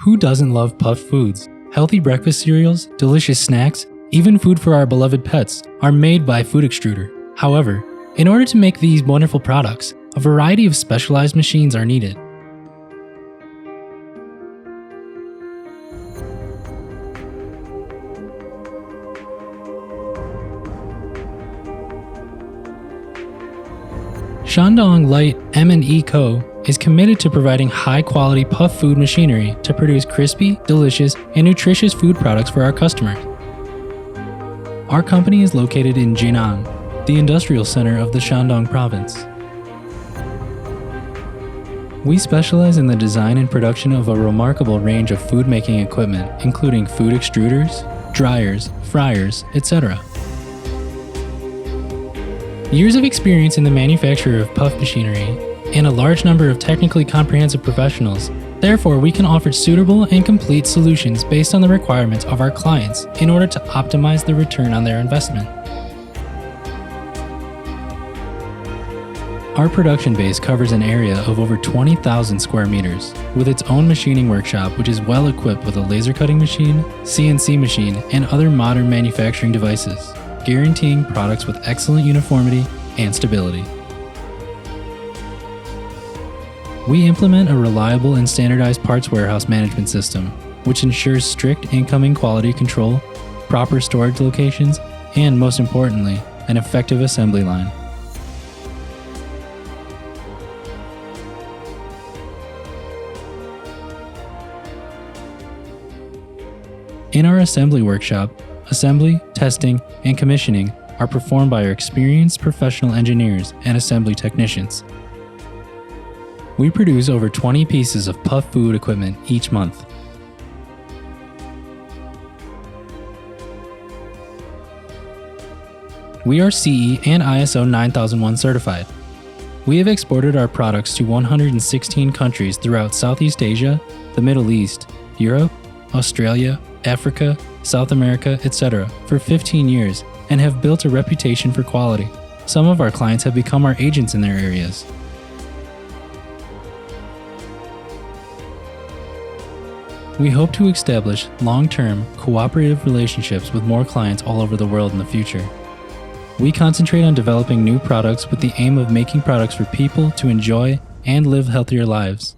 Who doesn't love puffed foods? Healthy breakfast cereals, delicious snacks, even food for our beloved pets are made by Food Extruder. However, in order to make these wonderful products, a variety of specialized machines are needed. Shandong Light M&E Co. is committed to providing high-quality puff food machinery to produce crispy, delicious, and nutritious food products for our customers. Our company is located in Jinan, the industrial center of the Shandong province. We specialize in the design and production of a remarkable range of food-making equipment, including food extruders, dryers, fryers, etc. Years of experience in the manufacture of puff machinery, and a large number of technically comprehensive professionals. Therefore, we can offer suitable and complete solutions based on the requirements of our clients in order to optimize the return on their investment. Our production base covers an area of over 20,000 square meters, with its own machining workshop which is well equipped with a laser cutting machine, CNC machine, and other modern manufacturing devices, guaranteeing products with excellent uniformity and stability. We implement a reliable and standardized parts warehouse management system, which ensures strict incoming quality control, proper storage locations, and most importantly, an effective assembly line. In our assembly workshop, assembly, testing, and commissioning are performed by our experienced professional engineers and assembly technicians. We produce over 20 pieces of puff food equipment each month. We are CE and ISO 9001 certified. We have exported our products to 116 countries throughout Southeast Asia, the Middle East, Europe, Australia, Africa, South America, etc. for 15 years and have built a reputation for quality. Some of our clients have become our agents in their areas. We hope to establish long-term, cooperative relationships with more clients all over the world in the future. We concentrate on developing new products with the aim of making products for people to enjoy and live healthier lives.